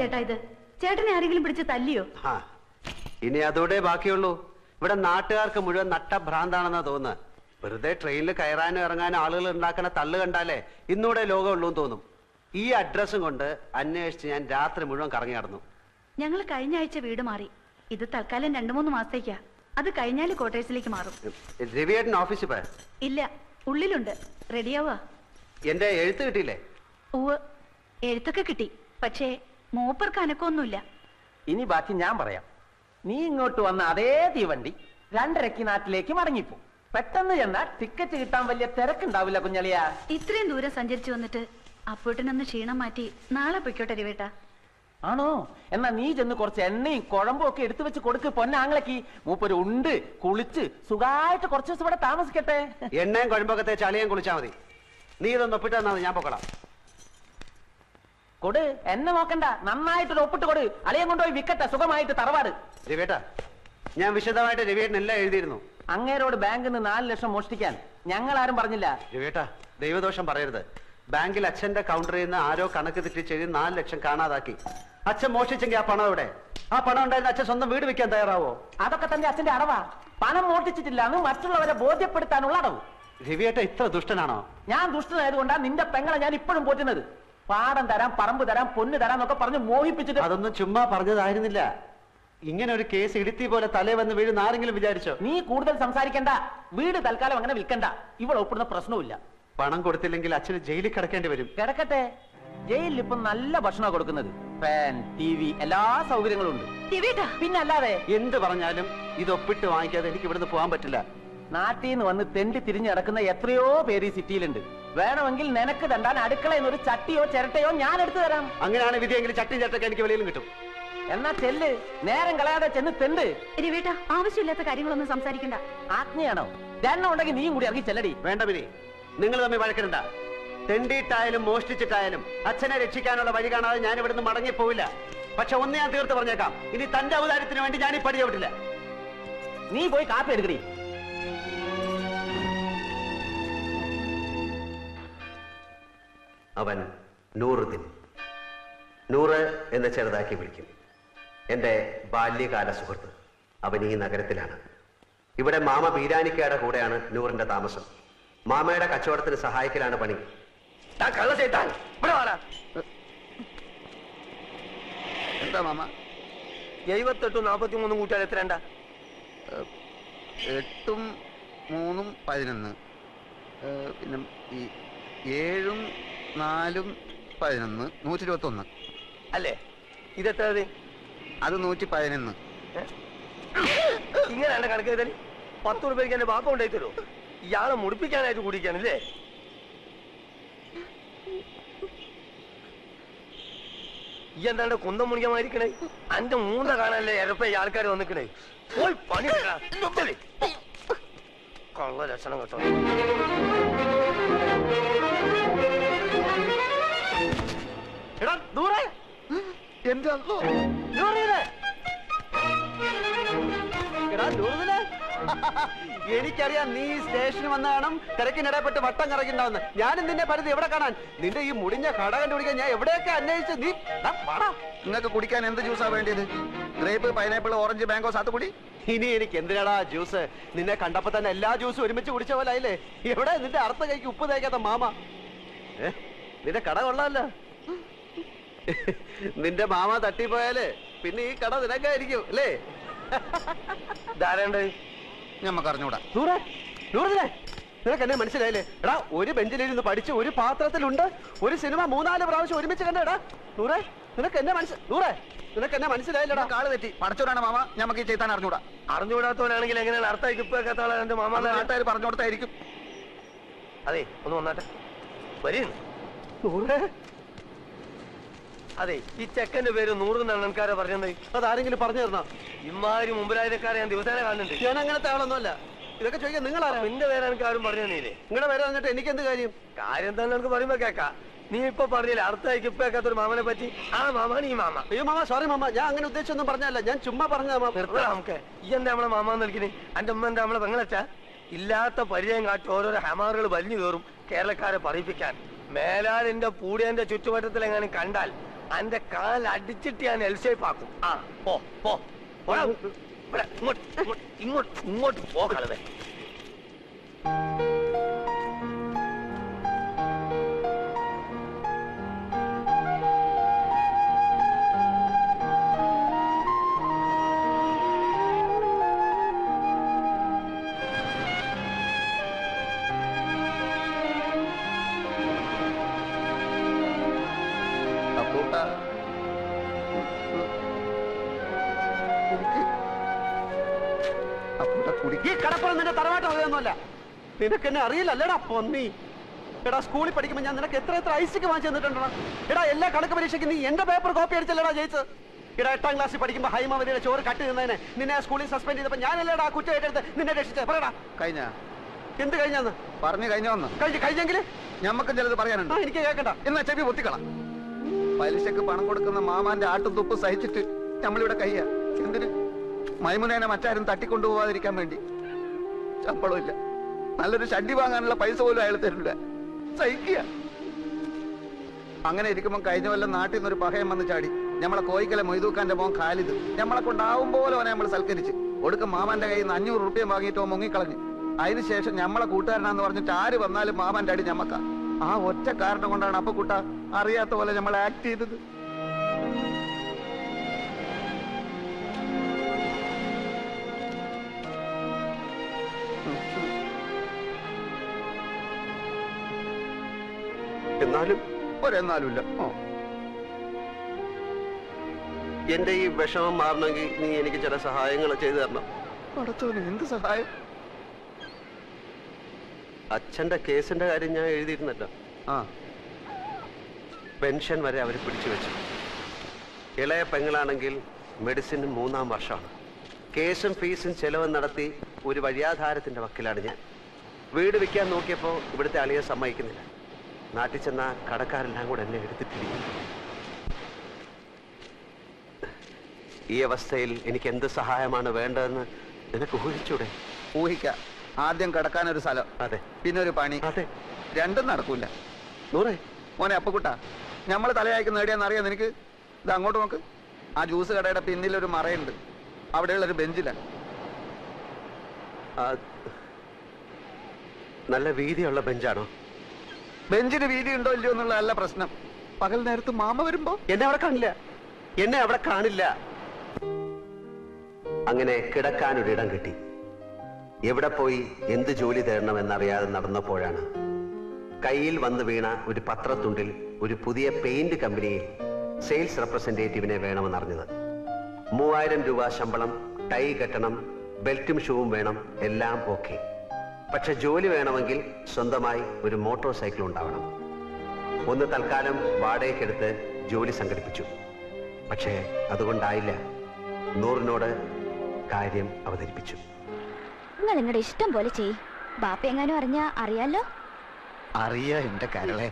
ചേട്ടാ ഇത്? ചേട്ടനെ ആരെങ്കിലും പിടിച്ച് തല്ലിയോ? ഇനി അതോടെ ബാക്കിയുള്ളൂ. ഇവിടെ നാട്ടുകാർക്ക് മുഴുവൻ നട്ടഭ്രാന്താണെന്നാ തോന്നുന്നത്. വെറുതെ ട്രെയിനിൽ കയറാനും ഇറങ്ങാനും ആളുകൾ ഉണ്ടാക്കുന്ന തള്ളു കണ്ടാലേ ഇന്നൂടെ ലോകമുള്ളൂ തോന്നും. ഈ അഡ്രസ്സും കൊണ്ട് അന്വേഷിച്ച് ഞാൻ രാത്രി മുഴുവൻ കറങ്ങി നടന്നു. ഞങ്ങൾ കഴിഞ്ഞ ആഴ്ച വീട് മാറി. ഇത് തൽക്കാലം 2-3 മാസത്തേക്കാ. അത് കഴിഞ്ഞാൽ ക്വാർട്ടേഴ്സിലേക്ക് മാറും. രവിയേട്ടൻ ഓഫീസിൽ പോയ? ഇല്ല, ഉള്ളിലുണ്ട്. റെഡിയാവാ. എന്റെ എഴുത്ത് കിട്ടിയില്ലേ? ഉവ്, എഴുത്തൊക്കെ കിട്ടി. പക്ഷേ മൂപ്പർക്ക് അനക്കൊന്നുമില്ല. ഇനി ബാക്കി ഞാൻ പറയാം. നീ ഇങ്ങോട്ട് വന്ന അതേ തീവണ്ടി 2:30 നാട്ടിലേക്ക് മടങ്ങിപ്പോ. പെട്ടെന്ന് ചെന്നാൽ ടിക്കറ്റ് കിട്ടാൻ വലിയ തിരക്കുണ്ടാവില്ല കുഞ്ഞളിയാ. ഇത്രയും ദൂരം സഞ്ചരിച്ചു വന്നിട്ട് അപ്പോട്ടിനൊന്ന് ക്ഷീണം മാറ്റി നാളെ പൊയ്ക്കോട്ടെ രവേട്ടാ. ആണോ? എന്നാ നീ ചെന്ന് കുറച്ച് എണ്ണയും കുഴമ്പും ഒക്കെ എടുത്തു വെച്ച് കൊടുക്ക് പൊന്നാങ്ങളേക്ക്. മൂപ്പര് ഉണ്ട് കുളിച്ച് സുഖമായിട്ട് കുറച്ച് ദിവസം ഇവിടെ താമസിക്കട്ടെ. എണ്ണയും കുഴമ്പൊക്കെ തേച്ച് അളിയൻ കുളിച്ചാൽ മതി. നീ ഇതൊന്ന് ഒപ്പിട്ട് തന്നാ ഞാൻ പൊക്കോളാം. കൊടു, എന്നെ നോക്കണ്ട, നന്നായിട്ടൊരു ഒപ്പിട്ട് കൊടു. അളിയൻ കൊണ്ടുപോയി വിക്കട്ടെ സുഖമായിട്ട് തറവാട്. രവിയേട്ടാ, ഞാൻ വിശദമായിട്ട് രവിയേട്ടൻ എല്ലാം എഴുതിയിരുന്നു. അങ്ങേരോട് ബാങ്കിൽ നിന്ന് 4 ലക്ഷം മോഷ്ടിക്കാൻ ഞങ്ങൾ ആരും പറഞ്ഞില്ല. രവിയേട്ടാ, ദൈവദോഷം പറയരുത്. ബാങ്കിൽ അച്ഛന്റെ കൗണ്ടറിൽ നിന്ന് ആരോ കണക്ക് തെറ്റിച്ചെഴുതി 4 ലക്ഷം കാണാതാക്കി. അച്ഛൻ മോഷ്ടിച്ചെങ്കിൽ ആ പണം എവിടെ? ആ പണം ഉണ്ടായിരുന്ന അച്ഛൻ സ്വന്തം വീട് വെക്കാൻ തയ്യാറാവോ? അതൊക്കെ തന്നെ അച്ഛന്റെ അടവാ. പണം മോഷ്ടിച്ചിട്ടില്ല എന്ന് മറ്റുള്ളവരെ ബോധ്യപ്പെടുത്താനുള്ള അടവ്. രവിയേട്ട ഇത്ര ദുഷ്ടനാണോ? ഞാൻ ദുഷ്ടനായതുകൊണ്ടാണ് നിന്റെ പെങ്ങളെ ഞാൻ ഇപ്പോഴും പോറ്റുന്നത്. പാടം തരാം, പറമ്പ് തരാം, പൊന്ന് തരാം എന്നൊക്കെ പറഞ്ഞ് മോഹിപ്പിച്ചിട്ട്. അതൊന്നും ചുമ്മാ പറഞ്ഞതായിരുന്നില്ല. ഇങ്ങനെ ഒരു കേസ് ഇടുത്തി പോലെ തലേ വന്ന് വീഴുന്ന ആരെങ്കിലും വിചാരിച്ചോ? നീ കൂടുതൽ സംസാരിക്കണ്ട. വീട് തൽക്കാലം അങ്ങനെ വിൽക്കണ്ട. ഇവിടെ ഒപ്പിടുന്ന പ്രശ്നമില്ല. പണം കൊടുത്തില്ലെങ്കിൽ അച്ഛന് ജയിലിൽ കിടക്കേണ്ടി വരും. കിടക്കട്ടെ. ജയിലിൽ ഇപ്പൊ നല്ല ഭക്ഷണം കൊടുക്കുന്നത്. ഫാൻ, TV, എല്ലാ സൗകര്യങ്ങളും ഉണ്ട്. പിന്നെ അല്ലാതെ എന്ത് പറഞ്ഞാലും ഇത് ഒപ്പിട്ട് വാങ്ങിക്കാതെ എനിക്ക് ഇവിടുന്ന് പോകാൻ പറ്റില്ല. നാട്ടിൽ നിന്ന് വന്ന് തെണ്ടി തിരിഞ്ഞു നടക്കുന്ന എത്രയോ പേര് ഈ സിറ്റിയിലുണ്ട്. വേണമെങ്കിൽ നിനക്ക് തണ്ടാൻ അടുക്കളയിൽ നിന്ന് ഒരു ചട്ടിയോ ചിരട്ടയോ ഞാൻ എടുത്തു തരാം. അങ്ങനെയാണ് വിധിയെങ്കിൽ ചട്ടി ചിരട്ടൊക്കെ എനിക്ക് വെളിയിലും കിട്ടും. എന്നാ ചെല്ല്, നേരം കളയാതെ ചെന്ന് തെണ്ട്. രവിയേട്ടാ, ആവശ്യമില്ലാത്ത കാര്യങ്ങളൊന്നും സംസാരിക്കണ്ട. ആജ്ഞയാണോ? രണ്ടെണ്ണം ഉണ്ടെങ്കിൽ നീയും കൂടി ഇറങ്ങി ചെല്ലടി. വേണ്ട മിനി, നിങ്ങൾ തമ്മിൽ വഴക്കിടണ്ട. തെണ്ടിയിട്ടായാലും മോഷ്ടിച്ചിട്ടായാലും അച്ഛനെ രക്ഷിക്കാനുള്ള വഴി കാണാതെ ഞാൻ ഇവിടുന്ന് മടങ്ങിപ്പോവില്ല. പക്ഷെ ഒന്ന് ഞാൻ തീർത്ത് പറഞ്ഞേക്കാം, ഇനി തന്റെ അവതാരത്തിന് വേണ്ടി ഞാൻ ഈ പടി ചവിട്ടില്ല. നീ പോയി കാപ്പി എടുക്കടി. അവൻ നൂറുദ്ദീൻ, നൂറ് എന്ന് ചെറുതാക്കി വിളിക്കും. എന്റെ ബാല്യകാല സുഹൃത്ത്. അവൻ ഈ നഗരത്തിലാണ്. ഇവിടെ മാമ ബീരാനിക്കയുടെ കൂടെയാണ് നൂറിന്റെ താമസം. മാമയുടെ കച്ചവടത്തിന് സഹായിക്കലാണ് പണി. എന്താ മാമ? 78 43 കൂട്ടിയാൽ എത്രണ്ട? 8ഉം 3ഉം 11. പിന്നെ ഈ 7ഉം 4ഉം 11, 121 അല്ലേ? ഇതെത്ര? അത് 111. ഇങ്ങനെയാണ് കണക്ക് ചെയ്താൽ 10 രൂപയ്ക്ക് എന്റെ ബാപ്പ ഉണ്ടായി തരുമോ? ഇയാളെ മുടിപ്പിക്കാനായിട്ട് കുടിക്കാനല്ലേ? ഈ എന്താണ്ട് കുന്തം മുണിക്കാമായിരിക്കണേ? അന്റെ മൂന്ന കാണാനല്ലേ എരപ്പ ഈ ആൾക്കാർ വന്നിക്കണേ? പോയി പണി കള്ള ലക്ഷണം കേട്ടോ. എടാ നൂറേ, എന്റെ എനിക്കറിയാം നീ സ്റ്റേഷനിൽ വന്ന കാണും തിരക്കിനിടപെട്ട് വട്ടം കറക്കിണ്ടാവുന്ന. ഞാനും നിന്നെ പരിധി എവിടെ കാണാൻ? നിന്റെ ഈ മുടിഞ്ഞ കട കണ്ടുപിടിക്കാൻ ഞാൻ എവിടെയൊക്കെ അന്വേഷിച്ച്. നീ നിങ്ങൾക്ക് കുടിക്കാൻ എന്ത് ജ്യൂസാ വേണ്ടിയത്? ഗ്രേപ്പ്, പൈനാപ്പിൾ, ഓറഞ്ച്, മാംഗോ, സാത്തുകുടി? ഇനി എനിക്ക് എന്തിനാടാ ജ്യൂസ്? നിന്നെ കണ്ടപ്പോ തന്നെ എല്ലാ ജ്യൂസും ഒരുമിച്ച് കുടിച്ച പോലെ ആയില്ലേ? എവിടെ നിന്റെ അർത്ഥ കൈക്ക് ഉപ്പ് തേക്കാത്ത മാമ? നിന്റെ കട കൊള്ളാമല്ലോ. നിന്റെ മാമ തട്ടിപ്പോയാല് പിന്നെ ഈ കട നിനക്കായിരിക്കും അല്ലേ? ധാരണ്ടേ ഞമ്മക്ക് അറിഞ്ഞൂടാ. നിനക്ക് എന്നെ മനസ്സിലായില്ലേ? എടാ, ഒരു ബെഞ്ചിലിരുന്ന് പഠിച്ച് ഒരു പാത്രത്തിലുണ്ട് ഒരു സിനിമ 3-4 പ്രാവശ്യം ഒരുമിച്ച് കണ്ടേടാ. നൂറേ, നിനക്ക് എന്നെ മനസ്സിലായില്ലടാ. കാള് തെറ്റി. പഠിച്ചവരാണ് മാമ, ഞമ്മക്ക് ഈ ചെയ്താൻ അറിഞ്ഞൂടാ. അറിഞ്ഞുകൂടാത്തവനാണെങ്കിൽ എങ്ങനെയാണ് അർത്ഥം ഇപ്പൊക്കെ എന്റെ മാമ നാട്ടുകാർ പറഞ്ഞു കൊടുത്തായിരിക്കും. അതെ, ഒന്ന് വന്നാട്ടെ. വരും. അതെ, ഈ ചെക്കന്റെ പേര് 100 എന്നാണ് എനിക്കാരെ പറഞ്ഞത്. അതാരെങ്കിലും പറഞ്ഞു തരണോ? ഇമാതിരി മുമ്പിലായക്കാരെ ഞാൻ ദിവസേന കാണുന്നുണ്ട്. ഞാൻ അങ്ങനത്തെ ആളൊന്നുമല്ല. ഇതൊക്കെ ചോദിക്കാൻ നിങ്ങളാരാ? നിന്റെ പേര് എനിക്ക് ആരും പറഞ്ഞു തന്നില്ലേ? നിങ്ങളുടെ പേര് വന്നിട്ട് എനിക്ക് എന്ത് കാര്യം? കാര്യം തന്നെ എനിക്ക് പറയുമ്പോ കേക്കാം. നീ ഇപ്പൊ പറഞ്ഞില്ല അർത്ഥമായിക്ക് ഇപ്പൊ കേൾക്കാത്തൊരു മാമനെ പറ്റി. ആ മാമാണ് ഈ മാമ. അയ്യോ മാമ, സോറി മാമ, ഞാൻ അങ്ങനെ ഉദ്ദേശിച്ചൊന്നും പറഞ്ഞല്ല. ഞാൻ ചുമ്മാ പറഞ്ഞ. നമുക്ക് ഈ എന്താ നമ്മളെ മാമാന്ന് വിളിക്കണേ? എന്റെ ഉമ്മ എന്താ നമ്മളെ പെങ്ങളച്ചാ? ഇല്ലാത്ത പരിചയം കാട്ടി ഓരോരോ ഹമാറുകൾ വലിഞ്ഞു കയറും കേരളക്കാരെ പറയിപ്പിക്കാൻ. മേലാൽ എന്റെ പൂടിയന്റെ ചുറ്റുവട്ടത്തിൽ എങ്ങനെ കണ്ടാൽ അന്റെ കാൽ അടിച്ചിട്ട് ഞാൻ എൽ ഷേപ്പ് ആക്കും. ആ പോ പോ പോടാ. ഇവിടെ, ഇങ്ങോട്ട് ഇങ്ങോട്ട് ഇങ്ങോട്ട് ഇങ്ങോട്ട് പോ കളവേ. ഈ കടപ്പുറം നിന്റെ തറവാട്ട് അറിയാവുന്നല്ല. നിനക്ക് എന്നെ അറിയില്ലല്ലേടാ പൊന്നി. എടാ സ്കൂളിൽ പഠിക്കുമ്പോൾ ഞാൻ നിനക്ക് എത്ര ഐസിക്ക് വാങ്ങിച്ചു തന്നിട്ടുണ്ടോ? എടാ എല്ലാ കണക്ക് പരീക്ഷയ്ക്ക് നീ എന്റെ പേപ്പർ കോപ്പി അടിച്ചല്ലേടാ ജയിച്ചത്. എടാ 8ാം ക്ലാസ്സിൽ പഠിക്കുമ്പോൾ ഹൈമവലിയുടെ ചോറ് കട്ട് ചെയ്യുന്നതിനെ നിന്നെ സ്കൂളിൽ സസ്പെൻഡ് ചെയ്തപ്പോൾ ഞാനല്ലേടാ കുറ്റമായിട്ടെടുത്ത് നിന്നെ രക്ഷിച്ചത്. പറയടാ കഴിഞ്ഞ എന്ത് കഴിഞ്ഞാന്ന് പറഞ്ഞു കഴിഞ്ഞോന്ന് കഴിഞ്ഞെങ്കിൽ ഞമ്മക്കും ചിലത് പറയാനുണ്ട്. എനിക്ക് കേൾക്കണ്ട. എന്നാ ചെവി പൊത്തിക്കളാം. പലിശക്ക് പണം കൊടുക്കുന്ന മാമാന്റെ ആട്ടും തുപ്പ് സഹിച്ചിട്ട് നമ്മളിവിടെ കയ്യ. എന്തിന്? മൈമുനേനെ മറ്റാരും തട്ടിക്കൊണ്ടുപോകാതിരിക്കാൻ വേണ്ടി. ശമ്പളമില്ല, നല്ലൊരു ഷഡ്ഡി വാങ്ങാനുള്ള പൈസ പോലും അയാൾ തരില്ല. സഹിക്കുക. അങ്ങനെ ഇരിക്കുമ്പോൾ കഴിഞ്ഞ കൊല്ലം നാട്ടിൽ നിന്നൊരു പഹയം വന്ന് ചാടി. നമ്മളെ കോയിക്കലെ മൊയ്തൂക്കാന്റെ മോൻ ഖാലിദ് നമ്മളെ കൊണ്ടാവും പോലെ അവനെ നമ്മൾ സൽക്കരിച്ച് ഒടുക്കം മാമാന്റെ കയ്യിൽ നിന്ന് 500 റുപ്യ വാങ്ങിയിട്ട് മുങ്ങിക്കളഞ്ഞു. അതിനുശേഷം നമ്മളെ കൂട്ടുകാരനാന്ന് പറഞ്ഞിട്ട് ആര് വന്നാലും മാമാന്റെ അടി ഞമ്മക്ക. ആ ഒറ്റ കാരണം കൊണ്ടാണ് അപ്പക്കുട്ട അറിയാത്ത പോലെ നമ്മൾ ആക്ട് ചെയ്തത്. എന്നാലും ഒരെന്നാലുമില്ല. എന്റെ ഈ വിഷമം മാറണമെങ്കിൽ നീ എനിക്ക് ചില സഹായങ്ങൾ ചെയ്തു തരണം. പടച്ചോനെ, എന്ത് സഹായം? അച്ഛന്റെ കേസിന്റെ കാര്യം ഞാൻ എഴുതിയിരുന്നല്ലോ. പെൻഷൻ വരെ അവർ പിടിച്ചു വെച്ചു. ഇളയ പെങ്ങളാണെങ്കിൽ മെഡിസിൻ 3ാം വർഷമാണ്. കേസും ഫീസും ചെലവും നടത്തി ഒരു വഴിയാധാരത്തിന്റെ വക്കിലാണ് ഞാൻ. വീട് വിൽക്കാൻ നോക്കിയപ്പോൾ ഇവിടുത്തെ അളിയെ സമ്മതിക്കുന്നില്ല. നാട്ടിൽ ചെന്ന കടക്കാരെല്ലാം കൂടെ എന്നെ എടുത്തിട്ടിരിക്കും. ഈ അവസ്ഥയിൽ എനിക്ക് എന്ത് സഹായമാണ് വേണ്ടതെന്ന് നിനക്ക് ഊഹിച്ചൂടെ? ഊഹിക്ക. ആദ്യം കിടക്കാനൊരു സ്ഥലം, അതെ, പിന്നെ ഒരു പണി. അതെ, രണ്ടും നടക്കൂല. നൂറേ. മോനെ അപ്പക്കുട്ട, നമ്മൾ തലയായിക്കുന്ന എവിടെയാന്ന് അറിയാം നിനക്ക്? ഇത് അങ്ങോട്ട് നോക്ക്. ആ ജ്യൂസ് കടയുടെ പിന്നിലൊരു മറയുണ്ട്. അവിടെയുള്ളൊരു ബെഞ്ചിലാണ്. നല്ല വീതിയുള്ള ബെഞ്ചാണോ? ബെഞ്ചിന് വീതി ഉണ്ടോ ഇല്ലയോ എന്നുള്ള നല്ല പ്രശ്നം. പകൽ നേരത്ത് മാമ വരുമ്പോ എന്നെ അവിടെ കാണില്ല. എന്നെ അവിടെ കാണില്ല. അങ്ങനെ കിടക്കാനൊരിടം കിട്ടി. എവിടെ പോയി എന്ത് ജോലി തേടണമെന്നറിയാതെ നടന്നപ്പോഴാണ് കയ്യിൽ വന്നു വീണ ഒരു പത്രത്തുണ്ടിൽ ഒരു പുതിയ പെയിന്റ് കമ്പനിയിൽ സെയിൽസ് റെപ്രസെന്റേറ്റീവിനെ വേണമെന്നറിഞ്ഞത്. 3000 രൂപ ശമ്പളം, ടൈ കെട്ടണം, ബെൽറ്റും ഷൂവും വേണം, എല്ലാം ഓക്കെ. പക്ഷെ ജോലി വേണമെങ്കിൽ സ്വന്തമായി ഒരു മോട്ടോർ സൈക്കിൾ ഉണ്ടാവണം. ഒന്ന് തൽക്കാലം വാടകയ്ക്കെടുത്ത് ജോലി സംഘടിപ്പിച്ചു. പക്ഷേ അതുകൊണ്ടായില്ല. നൂറിനോട് കാര്യം അവതരിപ്പിച്ചു. നിങ്ങൾ നിങ്ങളുടെ ഇഷ്ടം പോലെ ചെയ്. ബാപ്പ എങ്ങാനും അറിഞ്ഞാ അറിയാലോ. അറിയാ എന്റെ കരളെ.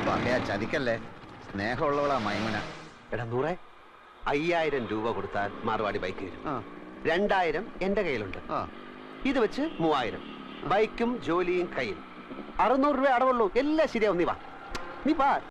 പറയാ ചതിക്കല്ലേ. സ്നേഹമുള്ളവളാ മൈമുന. എടാ നൂറെ, 5000 രൂപ കൊടുത്താൽ മാർവാടി ബൈക്ക് വരും. 2000 എന്റെ കയ്യിലുണ്ട്. ഇത് വെച്ച് 3000. ബൈക്കും ജോലിയും കയ്യിൽ. 600 രൂപ അടവുള്ളൂ. എല്ലാം ശരിയാവും. നീ വാ.